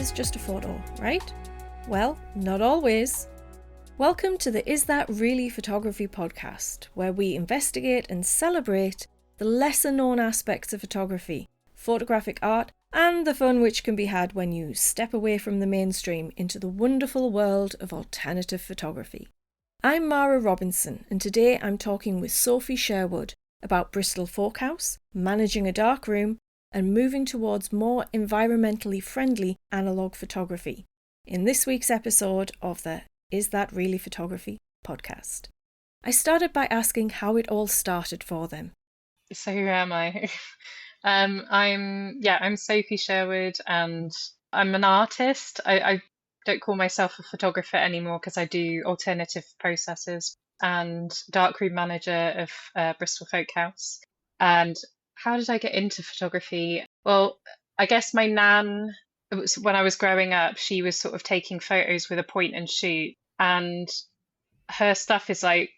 is just a photo, right? Well, not always. Welcome to the Is That Really Photography podcast, where we investigate and celebrate the lesser known aspects of photography, photographic art, and the fun which can be had when you step away from the mainstream into the wonderful world of alternative photography. I'm Mara Robinson, and today I'm talking with Sophie Sherwood about Bristol Folkhouse, managing a darkroom, and moving towards more environmentally friendly analogue photography in this week's episode of the Is That Really Photography podcast. I started by asking how it all started for them. So who am I? I'm Sophie Sherwood, and I'm an artist. I don't call myself a photographer anymore because I do alternative processes and darkroom manager of Bristol Folkhouse. And how did I get into photography? Well, I guess my nan, it was when I was growing up, she was sort of taking photos with a point and shoot, and her stuff is like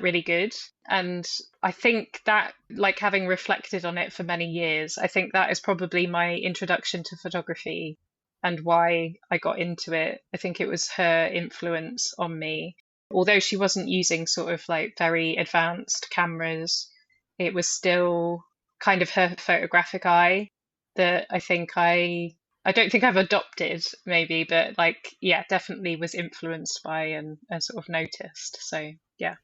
really good. And I think that, like, having reflected on it for many years, I think that is probably my introduction to photography and why I got into it. I think it was her influence on me. Although she wasn't using sort of like very advanced cameras, it was still kind of her photographic eye that I don't think I've adopted, maybe, but like, yeah, definitely was influenced by and sort of noticed. So, yeah.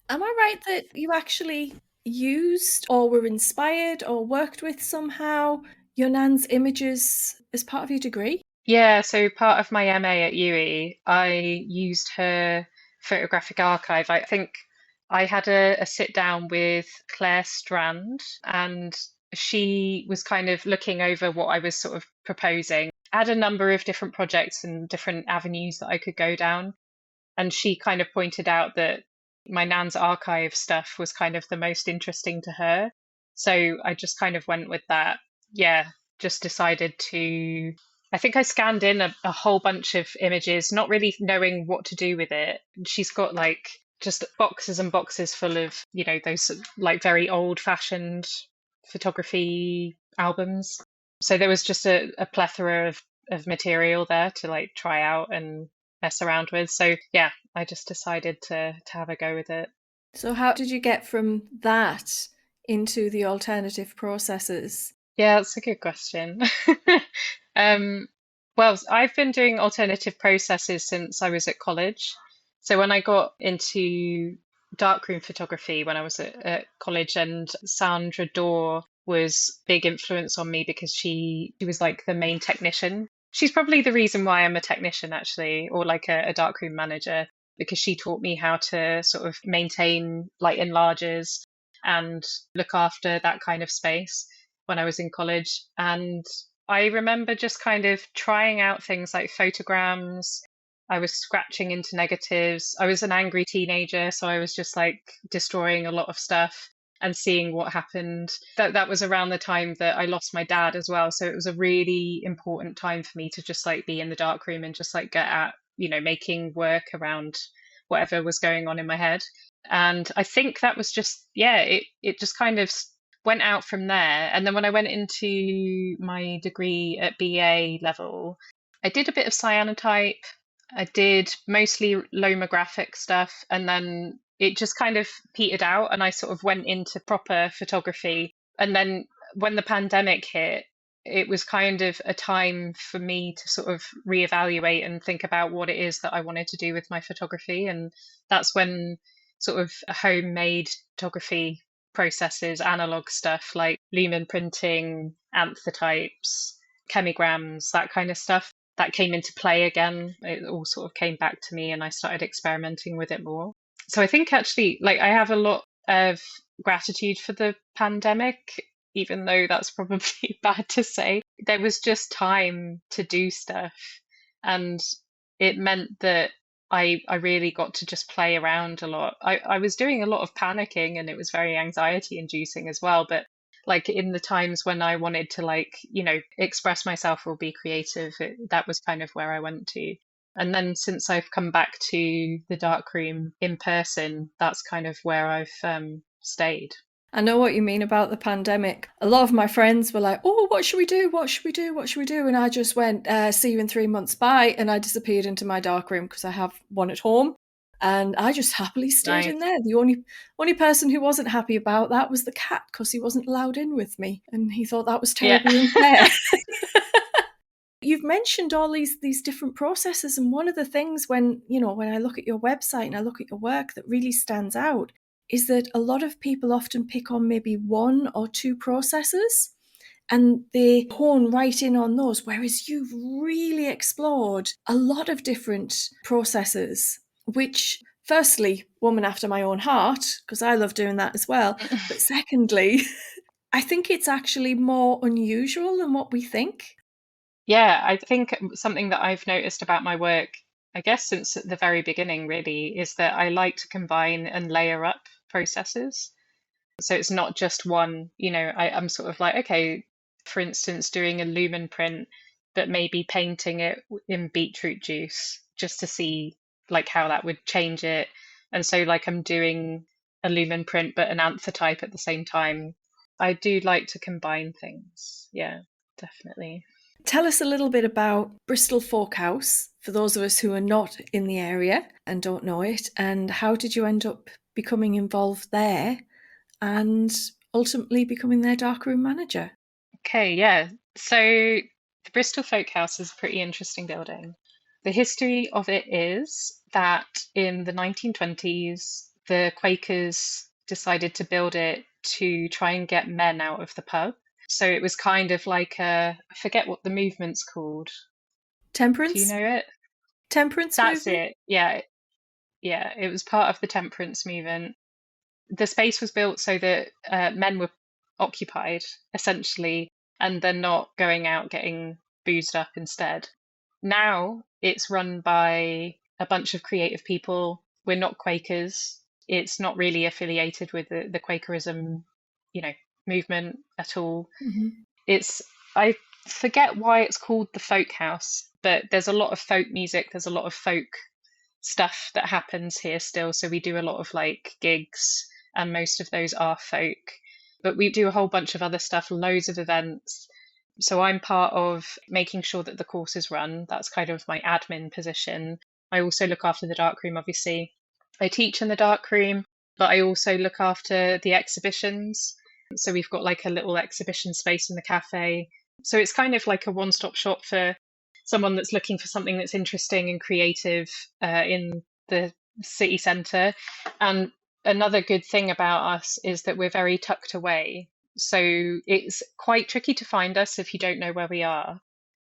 Am I right that you actually used or were inspired or worked with somehow your nan's images as part of your degree? Yeah, so part of my MA at UE, I used her photographic archive. I think I had a sit down with Claire Strand, and she was kind of looking over what I was sort of proposing. I had a number of different projects and different avenues that I could go down. And she kind of pointed out that my nan's archive stuff was kind of the most interesting to her. So I just kind of went with that. Yeah, just decided to. I think I scanned in a whole bunch of images, not really knowing what to do with it. She's got like just boxes and boxes full of, those like very old fashioned photography albums. So there was just a plethora of material there to like try out and mess around with. So yeah, I just decided to have a go with it. So how did you get from that into the alternative processes? Yeah, that's a good question. um, well, I've been doing alternative processes since I was at college. So when I got into darkroom photography when I was at college, and Sandra Dorr was big influence on me because she was like the main technician. She's probably the reason why I'm a technician, actually, or like a darkroom manager, because she taught me how to sort of maintain light enlargers and look after that kind of space when I was in college. And I remember just kind of trying out things like photograms. I was scratching into negatives. I was an angry teenager, so I was just like destroying a lot of stuff and seeing what happened. That was around the time that I lost my dad as well, so it was a really important time for me to just like be in the dark room and just like get at, making work around whatever was going on in my head. And I think that was just, yeah, it just kind of went out from there. And then when I went into my degree at BA level, I did a bit of cyanotype. I did mostly lomographic stuff, and then it just kind of petered out, and I sort of went into proper photography. And then when the pandemic hit, it was kind of a time for me to sort of reevaluate and think about what it is that I wanted to do with my photography. And that's when sort of homemade photography processes, analog stuff like lumen printing, anthrotypes, chemigrams, that kind of stuff, that came into play again. It all sort of came back to me and I started experimenting with it more. So I think actually, like, I have a lot of gratitude for the pandemic, even though that's probably bad to say. There was just time to do stuff, and it meant that I really got to just play around a lot. I was doing a lot of panicking, and it was very anxiety inducing as well. But like in the times when I wanted to like, express myself or be creative, that was kind of where I went to. And then since I've come back to the darkroom in person, that's kind of where I've stayed. I know what you mean about the pandemic. A lot of my friends were like, "Oh, what should we do? What should we do? What should we do?" And I just went, "See you in 3 months. Bye." And I disappeared into my dark room because I have one at home. And I just happily stayed Nice. in there. The only person who wasn't happy about that was the cat because he wasn't allowed in with me, and he thought that was Yeah. terribly unfair. You've mentioned all these different processes, and one of the things when I look at your website and I look at your work that really stands out is that a lot of people often pick on maybe one or two processes and they hone right in on those, whereas you've really explored a lot of different processes, which firstly, woman after my own heart, because I love doing that as well, but secondly, I think it's actually more unusual than what we think. Yeah, I think something that I've noticed about my work, I guess since the very beginning, really, is that I like to combine and layer up processes. So it's not just one, I'm sort of like, okay, for instance, doing a lumen print, but maybe painting it in beetroot juice just to see like how that would change it. And so like I'm doing a lumen print, but an anthotype at the same time. I do like to combine things. Yeah, definitely. Tell us a little bit about Bristol Folkhouse for those of us who are not in the area and don't know it, and how did you end up becoming involved there and ultimately becoming their darkroom manager? Okay, yeah. So the Bristol Folkhouse is a pretty interesting building. The history of it is that in the 1920s, the Quakers decided to build it to try and get men out of the pub. So it was kind of like I forget what the movement's called. Do you Temperance? know it? Temperance That's movement? it. Yeah, yeah. It was part of the temperance movement. The space was built so that men were occupied essentially, and they're not going out getting boozed up instead. Now it's run by a bunch of creative people. We're not Quakers. It's not really affiliated with the Quakerism, you know, movement at all. Mm-hmm. It's I forget why it's called the folk house, but there's a lot of folk music. There's a lot of folk stuff that happens here still. So we do a lot of like gigs, and most of those are folk. But we do a whole bunch of other stuff, loads of events. So I'm part of making sure that the courses run. That's kind of my admin position. I also look after the darkroom, obviously. I teach in the darkroom, but I also look after the exhibitions. So we've got like a little exhibition space in the cafe. So it's kind of like a one-stop shop for someone that's looking for something that's interesting and creative in the city centre. And another good thing about us is that we're very tucked away. So it's quite tricky to find us if you don't know where we are.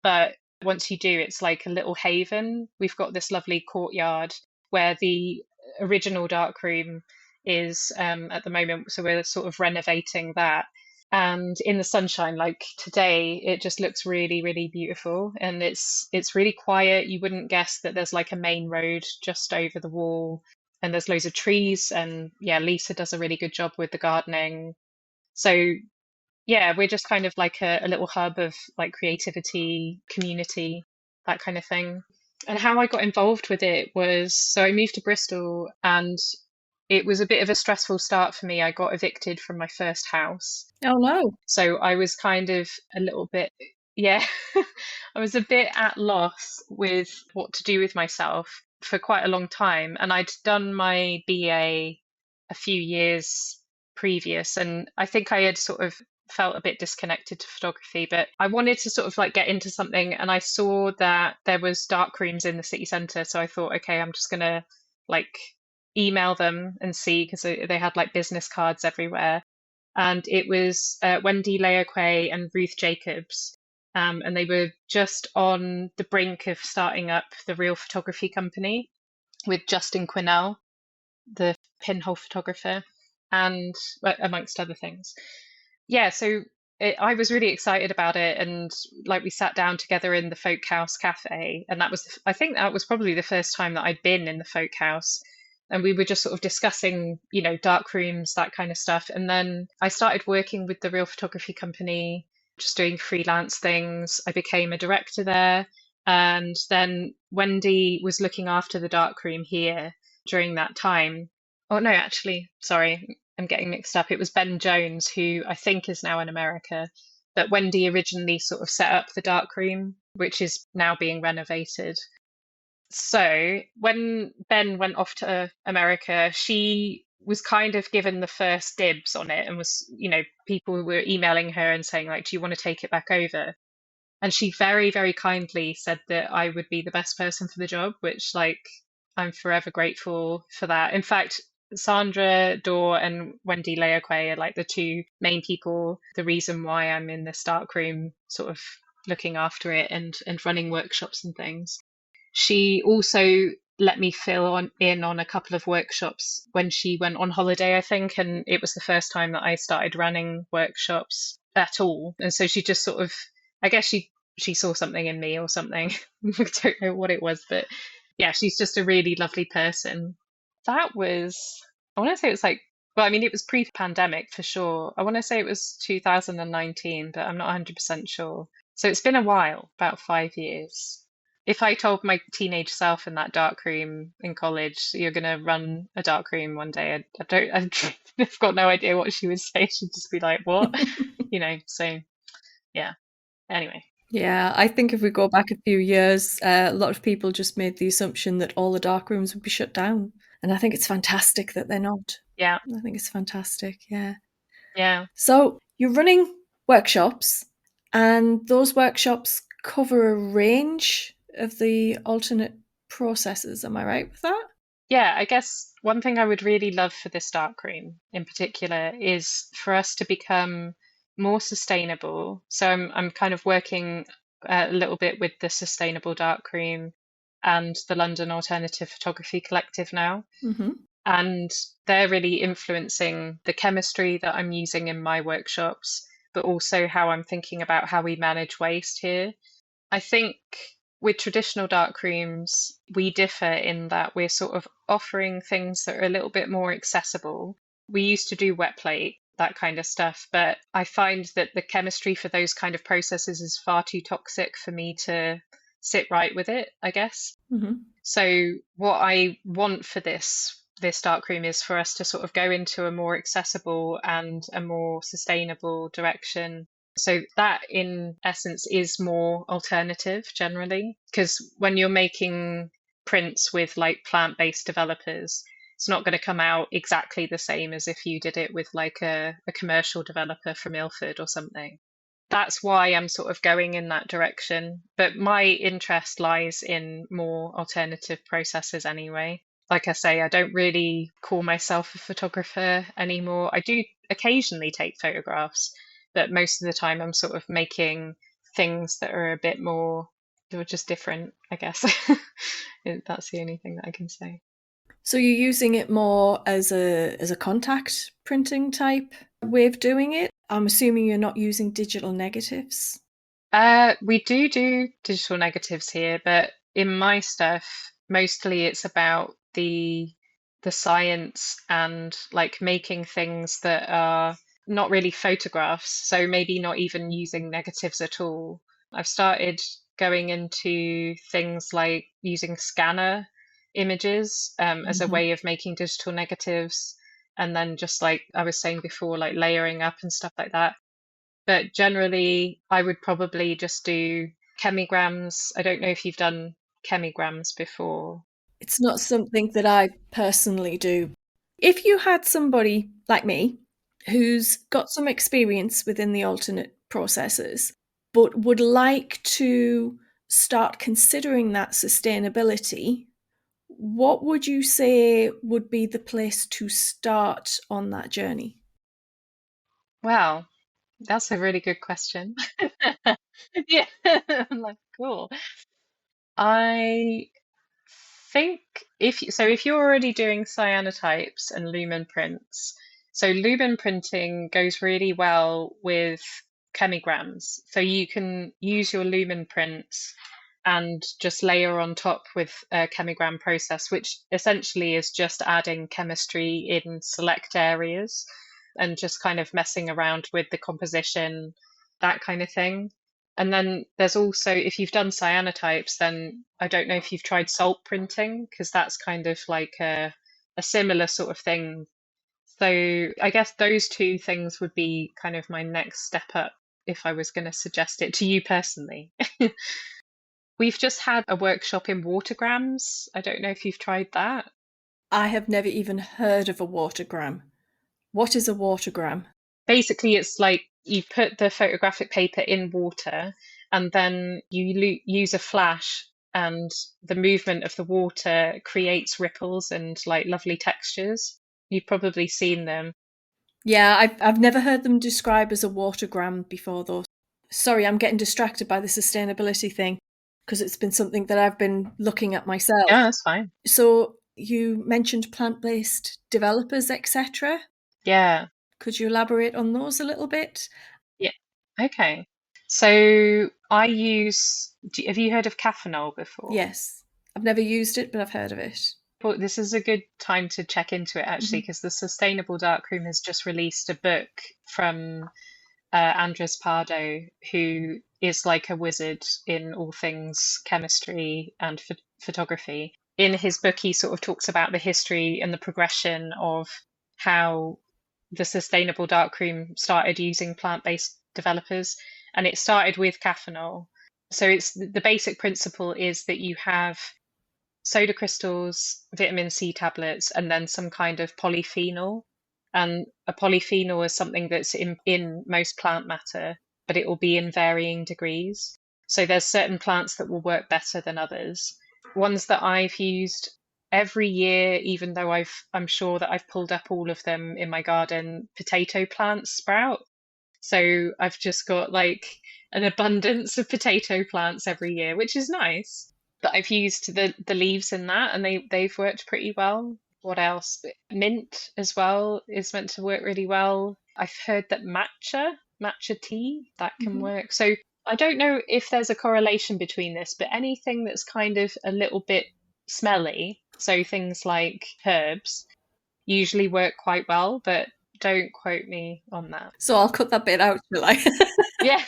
But once you do, it's like a little haven. We've got this lovely courtyard where the original darkroom is at the moment. So we're sort of renovating that. And in the sunshine, like today, it just looks really, really beautiful. And it's really quiet. You wouldn't guess that there's like a main road just over the wall, and there's loads of trees. And yeah, Lisa does a really good job with the gardening. So yeah, we're just kind of like a little hub of like creativity, community, that kind of thing. And how I got involved with it was, so I moved to Bristol, and it was a bit of a stressful start for me. I got evicted from my first house. Oh no. So I was kind of a little bit, yeah, I was a bit at loss with what to do with myself for quite a long time. And I'd done my BA a few years previous, and I think I had sort of felt a bit disconnected to photography, but I wanted to sort of like get into something, and I saw that there was dark rooms in the city centre. So I thought, okay, I'm just gonna like email them and see, because they had like business cards everywhere. And it was Wendy Leoque and Ruth Jacobs. And they were just on the brink of starting up the Real Photography Company with Justin Quinnell, the pinhole photographer, and amongst other things. Yeah, so I was really excited about it, and like we sat down together in the Folk House cafe, and that was, I think that was probably the first time that I'd been in the Folk House, and we were just sort of discussing, dark rooms, that kind of stuff. And then I started working with the Real Photography Company, just doing freelance things. I became a director there, and then Wendy was looking after the dark room here during that time. Oh no, actually, sorry. I'm getting mixed up. It was Ben Jones, who I think is now in America, but Wendy originally sort of set up the Darkroom, which is now being renovated. So when Ben went off to America, she was kind of given the first dibs on it and was, people were emailing her and saying, like, do you want to take it back over? And she very, very kindly said that I would be the best person for the job, which, like, I'm forever grateful for that. In fact, Sandra Dorr and Wendy Leoquay are like the two main people, the reason why I'm in this dark room, sort of looking after it and running workshops and things. She also let me in on a couple of workshops when she went on holiday, I think, and it was the first time that I started running workshops at all. And so she just sort of, I guess she saw something in me or something. I don't know what it was, but yeah, she's just a really lovely person. That was, I want to say it was like, well, I mean, it was pre-pandemic for sure. I want to say it was 2019, but I'm not 100% sure. So it's been a while, about 5 years. If I told my teenage self in that dark room in college, you're going to run a dark room one day, I've got no idea what she would say. She'd just be like, what? So yeah. Anyway. Yeah, I think if we go back a few years, a lot of people just made the assumption that all the dark rooms would be shut down. And I think it's fantastic that they're not. Yeah. I think it's fantastic, yeah. Yeah. So you're running workshops, and those workshops cover a range of the alternate processes. Am I right with that? Yeah, I guess one thing I would really love for this darkroom in particular is for us to become more sustainable. So I'm kind of working a little bit with the Sustainable Darkroom and the London Alternative Photography Collective now. Mm-hmm. And they're really influencing the chemistry that I'm using in my workshops, but also how I'm thinking about how we manage waste here. I think with traditional dark rooms, we differ in that we're sort of offering things that are a little bit more accessible. We used to do wet plate, that kind of stuff, but I find that the chemistry for those kind of processes is far too toxic for me to sit right with it, I guess. Mm-hmm. So what I want for this dark room is for us to sort of go into a more accessible and a more sustainable direction. So that in essence is more alternative generally, because when you're making prints with like plant-based developers, it's not going to come out exactly the same as if you did it with like a commercial developer from Ilford or something. That's why I'm sort of going in that direction. But my interest lies in more alternative processes anyway. Like I say, I don't really call myself a photographer anymore. I do occasionally take photographs, but most of the time I'm sort of making things that are a bit more, they're just different, I guess. That's the only thing that I can say. So you're using it more as a contact printing type way of doing it? I'm assuming you're not using digital negatives. We do digital negatives here, but in my stuff, mostly it's about the science and like making things that are not really photographs, so maybe not even using negatives at all. I've started going into things like using scanner images as a Mm-hmm. way of making digital negatives, and then just like I was saying before, like layering up and stuff like that. But generally, I would probably just do chemigrams. I don't know if you've done chemigrams before. It's not something that I personally do. If you had somebody like me who's got some experience within the alternate processes, but would like to start considering that sustainability, what would you say would be the place to start on that journey? Well, that's a really good question. Yeah, I'm like, cool. I think if you're already doing cyanotypes and lumen prints, so lumen printing goes really well with chemigrams. So you can use your lumen prints and just layer on top with a chemigram process, which essentially is just adding chemistry in select areas and just kind of messing around with the composition, that kind of thing. And then there's also, if you've done cyanotypes, then I don't know if you've tried salt printing, because that's kind of like a similar sort of thing. So I guess those two things would be kind of my next step up if I was going to suggest it to you personally. We've just had a workshop in watergrams. I don't know if you've tried that. I have never even heard of a watergram. What is a watergram? Basically, it's like you put the photographic paper in water and then you use a flash, and the movement of the water creates ripples and like lovely textures. You've probably seen them. Yeah, I've never heard them described as a watergram before, though. Sorry, I'm getting distracted by the sustainability thing because it's been something that I've been looking at myself. Yeah, that's fine. So you mentioned plant-based developers, etc. Yeah. Could you elaborate on those a little bit? Yeah. Okay. So I use, have you heard of Caffeinol before? Yes. I've never used it, but I've heard of it. Well, this is a good time to check into it actually, Mhm. because the Sustainable Darkroom has just released a book from Andres Pardo, who is like a wizard in all things chemistry and photography. In his book, he sort of talks about the history and the progression of how the Sustainable Darkroom started using plant-based developers, and it started with Caffeinol. So it's the basic principle is that you have soda crystals, vitamin C tablets, and then some kind of polyphenol. And a polyphenol is something that's in most plant matter, but it will be in varying degrees. So there's certain plants that will work better than others. Ones that I've used every year, even though I'm sure that I've pulled up all of them in my garden, potato plants sprout. So I've just got like an abundance of potato plants every year, which is nice. But I've used the leaves in that, and they've worked pretty well. What else? Mint as well is meant to work really well. I've heard that matcha tea, that can Mhm. work. So I don't know if there's a correlation between this, but anything that's kind of a little bit smelly, so things like herbs, usually work quite well, but don't quote me on that. So I'll cut that bit out, shall I? Yeah.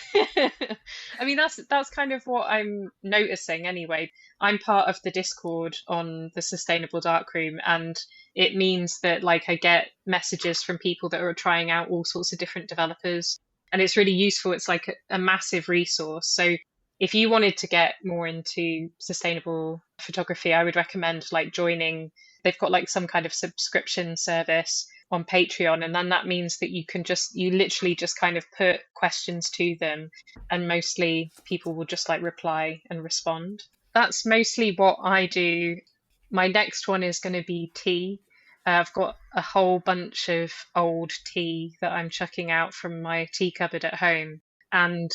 I mean that's kind of what I'm noticing anyway. I'm part of the Discord on the Sustainable Darkroom, and it means that like I get messages from people that are trying out all sorts of different developers, and it's really useful. It's like a massive resource. So if you wanted to get more into sustainable photography, I would recommend like joining. They've got like some kind of subscription service on Patreon, and then that means that you literally just kind of put questions to them, and mostly people will just like reply and respond. That's mostly what I do. My next one is going to be tea. I've got a whole bunch of old tea that I'm chucking out from my tea cupboard at home, and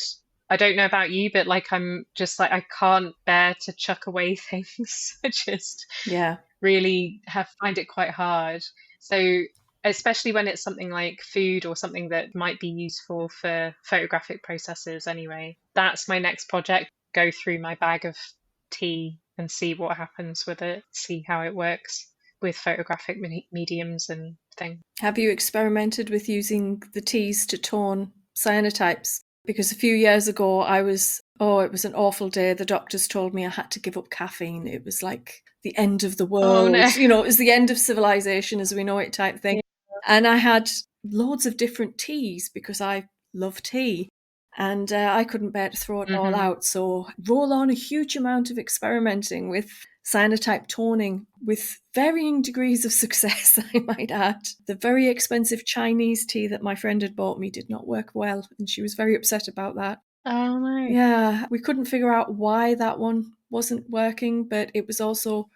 I don't know about you, but like I'm just like I can't bear to chuck away things. I just Yeah. really have find it quite hard. So especially when it's something like food or something that might be useful for photographic processes anyway. That's my next project. Go through my bag of tea and see what happens with it, see how it works with photographic mediums and things. Have you experimented with using the teas to tone cyanotypes? Because a few years ago, it was an awful day. The doctors told me I had to give up caffeine. It was like the end of the Oh no. world. It was the end of civilization as we know it type thing. And I had loads of different teas because I love tea. And I couldn't bear to throw it all Hmm. out. So roll on a huge amount of experimenting with cyanotype toning with varying degrees of success, I might add. The very expensive Chinese tea that my friend had bought me did not work well, and she was very upset about that. Oh no. Yeah, we couldn't figure out why that one wasn't working, but it was also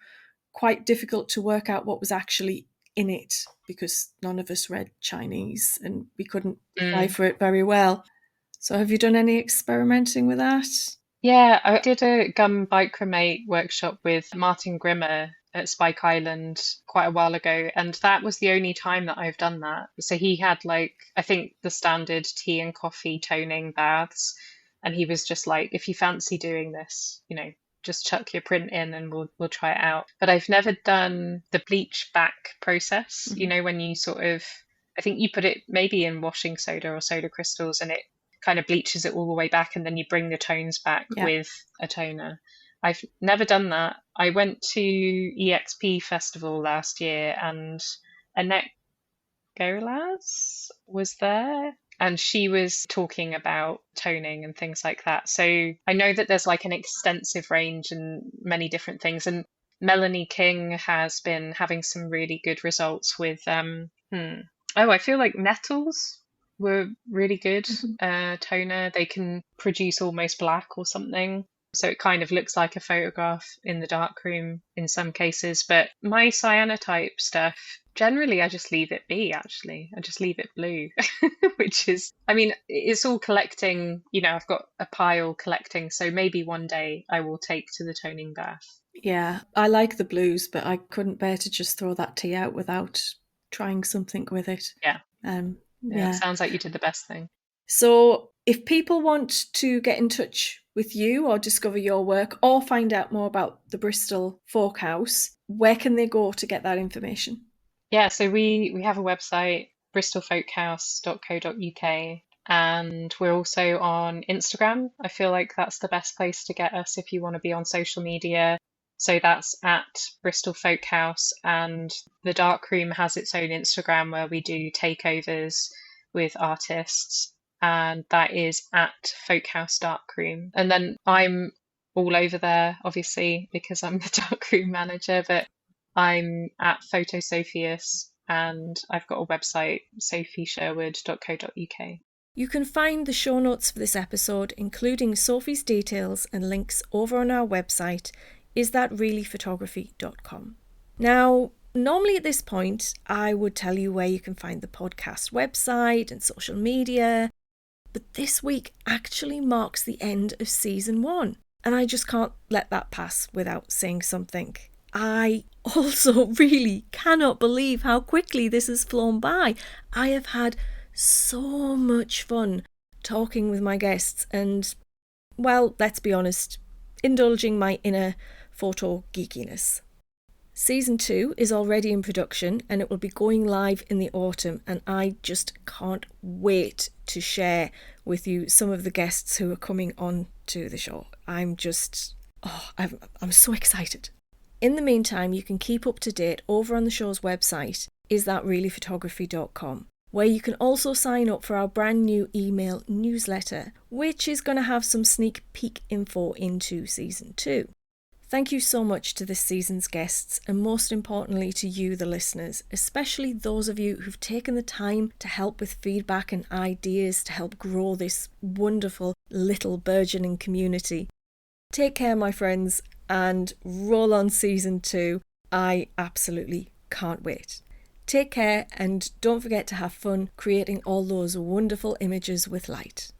quite difficult to work out what was actually in it because none of us read Chinese and we couldn't Mm. decipher it very well. So, have you done any experimenting with that? Yeah, I did a gum bichromate workshop with Martin Grimmer at Spike Island quite a while ago, and that was the only time that I've done that. So he had like, I think the standard tea and coffee toning baths, and he was just like, if you fancy doing this, just chuck your print in and we'll try it out. But I've never done the bleach back process, Mhm. when you sort of, I think you put it maybe in washing soda or soda crystals, and it kind of bleaches it all the way back, and then you bring the tones back Yeah. with a toner. I've never done that. I went to EXP Festival last year, and Annette Golaz was there, and she was talking about toning and things like that. So I know that there's like an extensive range and many different things. And Melanie King has been having some really good results with I feel like metals were really good toner. They can produce almost black or something. So it kind of looks like a photograph in the darkroom in some cases. But my cyanotype stuff, generally, I just leave it be, actually. I just leave it blue, which is, I mean, it's all collecting. I've got a pile collecting. So maybe one day I will take to the toning bath. Yeah, I like the blues, but I couldn't bear to just throw that tea out without trying something with it. Yeah. Yeah. It sounds like you did the best thing. So if people want to get in touch with you or discover your work or find out more about the Bristol Folkhouse, where can they go to get that information? Yeah, so we have a website, bristolfolkhouse.co.uk, and we're also on Instagram. I feel like that's the best place to get us if you want to be on social media. So that's at Bristol Folkhouse, and the Darkroom has its own Instagram where we do takeovers with artists, and that is at Folkhouse Darkroom. And then I'm all over there, obviously, because I'm the Darkroom manager, but I'm at Photosophius, and I've got a website, sophiesherwood.co.uk. You can find the show notes for this episode, including Sophie's details and links, over on our website, isthatreallyphotography.com. Now, normally at this point, I would tell you where you can find the podcast website and social media, but this week actually marks the end of season 1, and I just can't let that pass without saying something. I also really cannot believe how quickly this has flown by. I have had so much fun talking with my guests and, well, let's be honest, indulging my inner photo geekiness. Season 2 is already in production and it will be going live in the autumn, and I just can't wait to share with you some of the guests who are coming on to the show. I'm so excited. In the meantime, you can keep up to date over on the show's website, isthatreallyphotography.com, where you can also sign up for our brand new email newsletter, which is going to have some sneak peek info into season 2. Thank you so much to this season's guests, and most importantly to you, the listeners, especially those of you who've taken the time to help with feedback and ideas to help grow this wonderful little burgeoning community. Take care, my friends, and roll on season 2. I absolutely can't wait. Take care, and don't forget to have fun creating all those wonderful images with light.